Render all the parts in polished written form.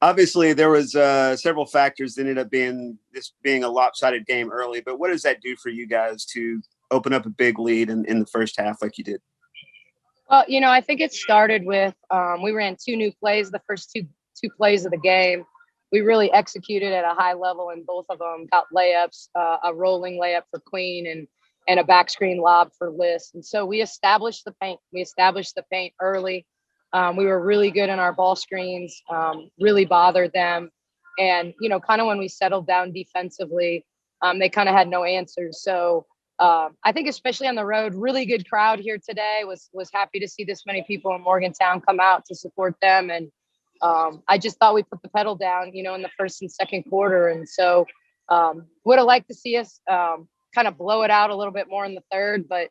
Obviously, there was several factors that ended up being a lopsided game early. But what does that do for you guys to open up a big lead in the first half like you did? Well, I think it started with we ran two new plays the first two plays of the game. We really executed at a high level, and both of them got layups, a rolling layup for Queen and a back screen lob for Liz. And so we established the paint. We established the paint early. We were really good in our ball screens, really bothered them. And, kind of when we settled down defensively, they kind of had no answers. So I think especially on the road, really good crowd here today. Was happy to see this many people in Morgantown come out to support them. And I just thought we put the pedal down, in the first and second quarter. And so would have liked to see us kind of blow it out a little bit more in the third, but,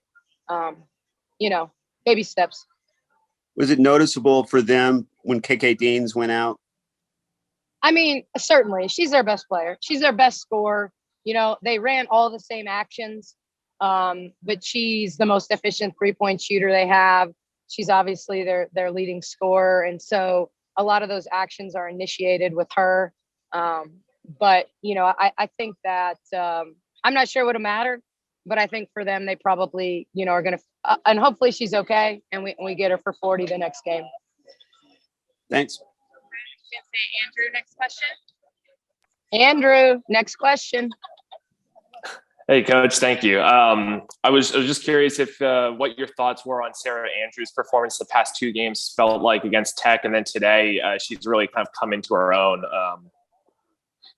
baby steps. Was it noticeable for them when KK Deans went out? I mean, certainly. She's their best player. She's their best scorer. They ran all the same actions, but she's the most efficient three-point shooter they have. She's obviously their leading scorer. And so a lot of those actions are initiated with her. But, I think that I'm not sure it would have mattered, but I think for them, they probably, are going to and hopefully she's okay. And we get her for 40 the next game. Thanks. Andrew, next question. Andrew, next question. Hey, Coach. Thank you. I was just curious if what your thoughts were on Sarah Andrews' performance the past two games felt like against Tech, and then today she's really kind of come into her own.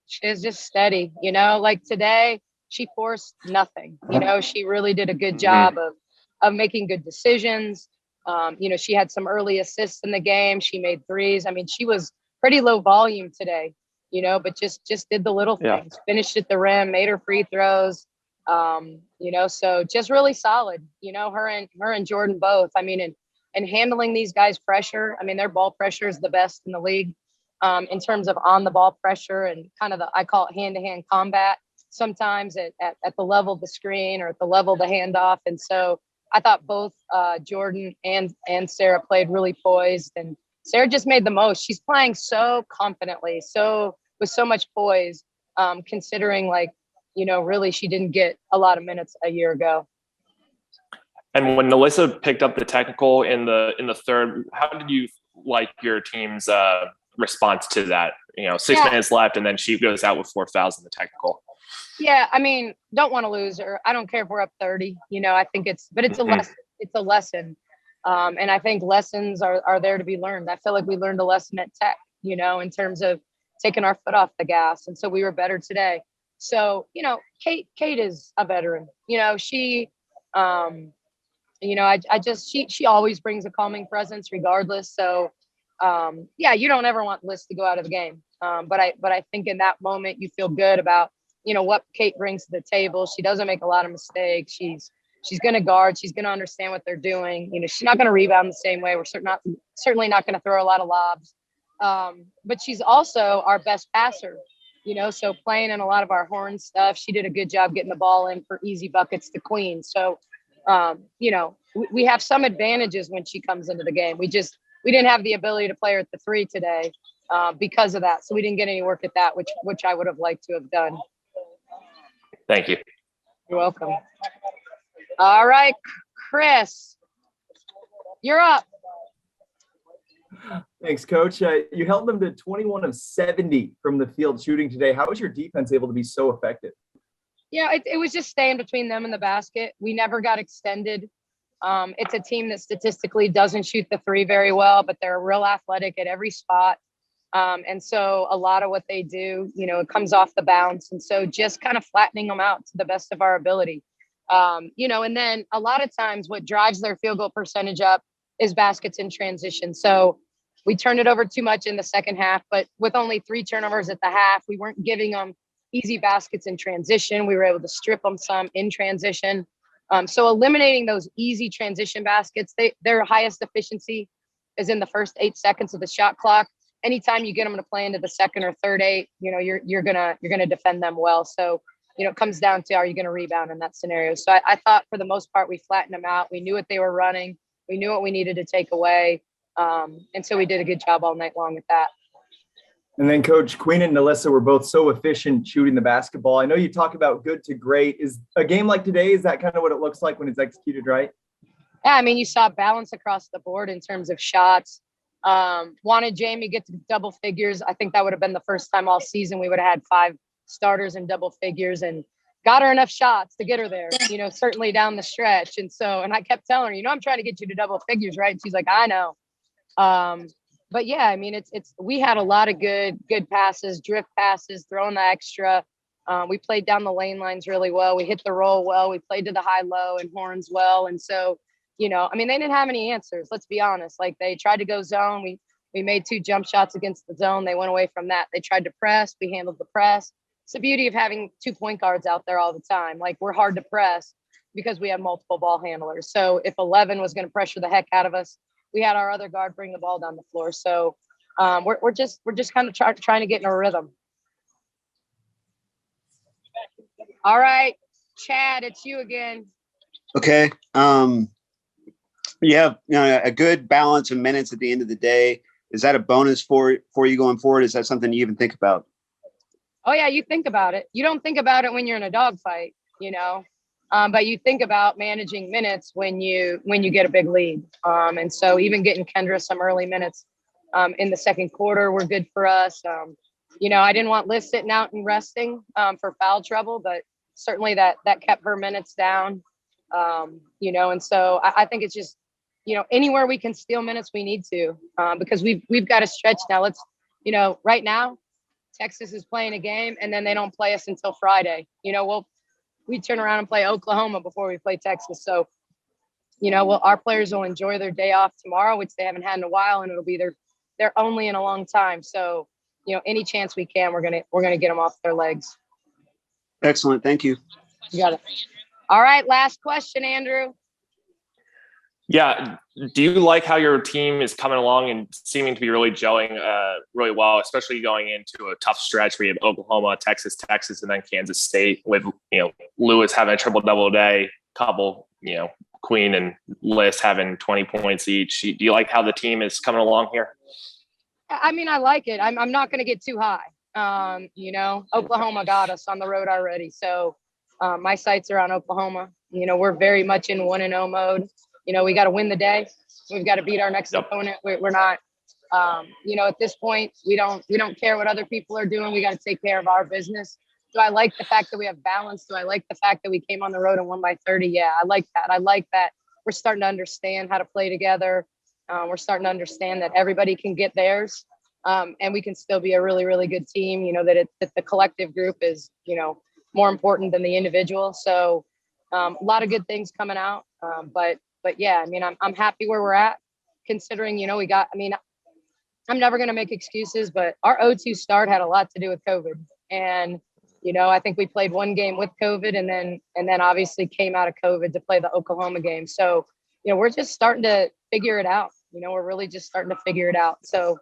She's just steady, like today she forced nothing. She really did a good job of making good decisions. She had some early assists in the game. She made threes. I mean, she was pretty low volume today, but just did the little things, finished at the rim, made her free throws. So just really solid, her and Jordan both. I mean, and handling these guys' pressure. I mean, their ball pressure is the best in the league in terms of on the ball pressure and kind of I call it hand-to-hand combat sometimes at the level of the screen or at the level of the handoff. And so I thought both Jordan and Sarah played really poised, and Sarah just made the most. She's playing so confidently, with so much poise, considering really she didn't get a lot of minutes a year ago. And when Alyssa picked up the technical in the third, how did you like your team's response to that? 6 minutes left, and then she goes out with 4 fouls in the technical. Yeah, I mean, don't want to lose her. I don't care if we're up 30. I think it's a lesson. It's a lesson. And I think lessons are there to be learned. I feel like we learned a lesson at Tech, in terms of taking our foot off the gas. And so we were better today. So, Kate is a veteran. She, she always brings a calming presence regardless. So, you don't ever want Liz to go out of the game. But I think in that moment you feel good about, what Kate brings to the table. She doesn't make a lot of mistakes. She's going to guard. She's going to understand what they're doing. She's not going to rebound the same way. We're certainly not going to throw a lot of lobs. But she's also our best passer, so playing in a lot of our horn stuff. She did a good job getting the ball in for easy buckets to Queen. So, we have some advantages when she comes into the game. We didn't have the ability to play her at the three today because of that. So we didn't get any work at that, which I would have liked to have done. Thank you. You're welcome. All right, Chris, you're up. Thanks, Coach. You held them to 21 of 70 from the field shooting today. How was your defense able to be so effective? Yeah, it was just staying between them and the basket. We never got extended. It's a team that statistically doesn't shoot the three very well, but they're real athletic at every spot. And so a lot of what they do, it comes off the bounce. And so just kind of flattening them out to the best of our ability. And then a lot of times what drives their field goal percentage up is baskets in transition. So we turned it over too much in the second half, but with only 3 turnovers at the half, we weren't giving them easy baskets in transition. We were able to strip them some in transition. So eliminating those easy transition baskets, their highest efficiency is in the first 8 seconds of the shot clock. Anytime you get them to play into the second or third 8, you're gonna defend them well. So, it comes down to, are you going to rebound in that scenario? So I thought for the most part, we flattened them out. We knew what they were running. We knew what we needed to take away. And so we did a good job all night long with that. And then Coach Queen and Nalissa were both so efficient shooting the basketball. I know you talk about good to great. Is a game like today, is that kind of what it looks like when it's executed right? Yeah, I mean, you saw balance across the board in terms of shots. Wanted Jamie to get to double figures. I think that would have been the first time all season we would have had 5 starters in double figures, and got her enough shots to get her there, certainly down the stretch. And I kept telling her, I'm trying to get you to double figures, right? And she's like, I know. But yeah, I mean, we had a lot of good passes, drift passes, throwing the extra. We played down the lane lines really well. We hit the roll well. We played to the high low and horns well. And so, I mean, they didn't have any answers. Let's be honest. Like, they tried to go zone. We made 2 jump shots against the zone. They went away from that. They tried to press. We handled the press. It's the beauty of having 2 point guards out there all the time. Like, we're hard to press because we have multiple ball handlers. So if 11 was going to pressure the heck out of us, we had our other guard bring the ball down the floor. So we're just kind of trying to get in a rhythm. All right, Chad, it's you again. Okay. You have a good balance of minutes at the end of the day. Is that a bonus for you going forward? Is that something you even think about? Oh yeah, you think about it. You don't think about it when you're in a dogfight, but you think about managing minutes when you get a big lead. And so even getting Kendra some early minutes in the second quarter were good for us. I didn't want Liz sitting out and resting for foul trouble, but certainly that kept her minutes down. And so I think it's just, anywhere we can steal minutes, we need to, because we've got a stretch now. Let's, right now, Texas is playing a game and then they don't play us until Friday. We turn around and play Oklahoma before we play Texas. So, our players will enjoy their day off tomorrow, which they haven't had in a while, and it'll be their only in a long time. So, any chance we can, we're gonna get them off their legs. Excellent. Thank you. You got it. All right. Last question, Andrew. Yeah. Do you like how your team is coming along and seeming to be really gelling really well, especially going into a tough stretch where you have Oklahoma, Texas, and then Kansas State with, Lewis having a triple-double day, couple, Queen and Liz having 20 points each. Do you like how the team is coming along here? I mean, I like it. I'm not going to get too high. Oklahoma got us on the road already. So my sights are on Oklahoma. We're very much in 1-0 mode. We got to win the day. We've got to beat our next opponent. We're not, at this point, we don't care what other people are doing. We got to take care of our business. Do I like the fact that we have balance? Do I like the fact that we came on the road and won by 30? Yeah, I like that. I like that we're starting to understand how to play together. We're starting to understand that everybody can get theirs. And we can still be a really, really good team, that the collective group is, more important than the individual. So a lot of good things coming out. But yeah, I mean, I'm happy where we're at, considering, I'm never going to make excuses, but our 0-2 start had a lot to do with COVID. And, I think we played 1 game with COVID and then obviously came out of COVID to play the Oklahoma game. So, we're just starting to figure it out. We're really just starting to figure it out. So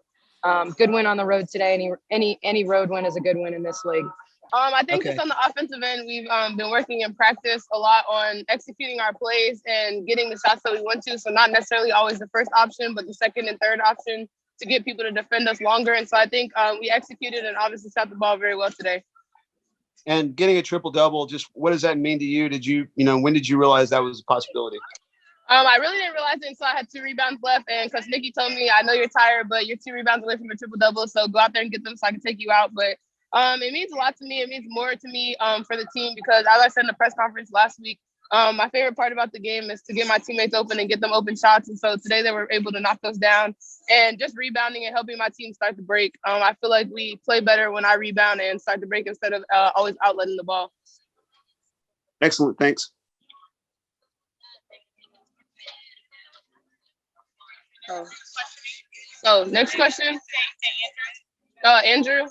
good win on the road today. Any road win is a good win in this league. I think just on the offensive end, we've been working in practice a lot on executing our plays and getting the shots that we want to. So not necessarily always the first option, but the second and third option to get people to defend us longer. And so I think we executed and obviously shot the ball very well today. And getting a triple-double, just what does that mean to you? Did you, when did you realize that was a possibility? I really didn't realize it until I had 2 rebounds left. And because Nikki told me, I know you're tired, but you're 2 rebounds away from a triple-double. So go out there and get them so I can take you out. But it means a lot to me. It means more to me for the team because, as I said in the press conference last week, my favorite part about the game is to get my teammates open and get them open shots. And so today they were able to knock those down and just rebounding and helping my team start to break. I feel like we play better when I rebound and start to break instead of always outletting the ball. Excellent. Thanks. So next question. Andrew.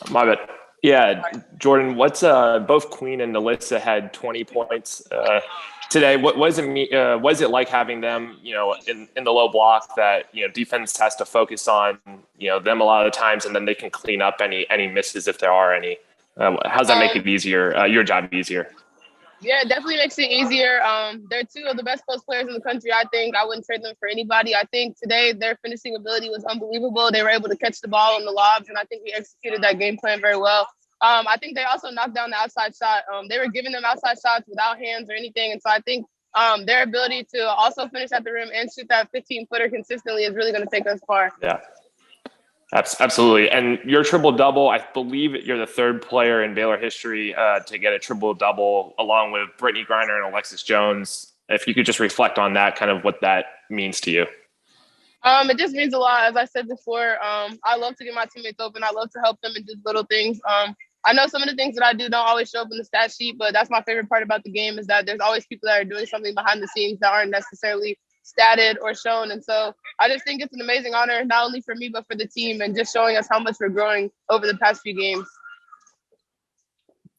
My bad. Yeah, Jordan, what's both Queen and Nalissa had 20 points today. What was it like having them, in the low block that, defense has to focus on, them a lot of the times, and then they can clean up any misses if there are any. How's that make it easier, your job easier? Yeah, it definitely makes it easier. They're two of the best post players in the country. I think I wouldn't trade them for anybody. I think today their finishing ability was unbelievable. They were able to catch the ball in the lobs, and I think we executed that game plan very well. I think they also knocked down the outside shot. They were giving them outside shots without hands or anything, and so I think their ability to also finish at the rim and shoot that 15-footer consistently is really going to take us far. Yeah. Absolutely. And your triple-double, I believe you're the third player in Baylor history to get a triple-double along with Brittany Griner and Alexis Jones. If you could just reflect on that, kind of what that means to you. It just means a lot. As I said before, I love to get my teammates open. I love to help them in just little things. I know some of the things that I do don't always show up in the stat sheet, but that's my favorite part about the game is that there's always people that are doing something behind the scenes that aren't necessarily statted or shown. And so I just think it's an amazing honor, not only for me, but for the team and just showing us how much we're growing over the past few games.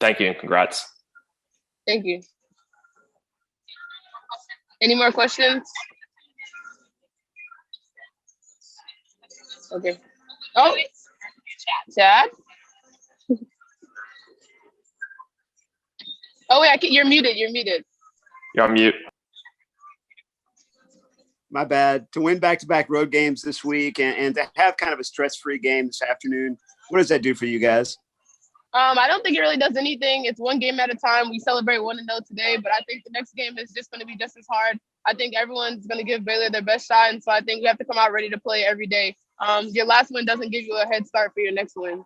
Thank you and congrats. Thank you. Any more questions? Okay. Oh, Chad? Oh, wait, you're muted. You're muted. You're on mute. My bad. To win back-to-back road games this week and to have kind of a stress-free game this afternoon, what does that do for you guys? I don't think it really does anything. It's one game at a time. We celebrate 1-0 today, but I think the next game is just going to be just as hard. I think everyone's going to give Baylor their best shot, and so I think we have to come out ready to play every day. Your last win doesn't give you a head start for your next win.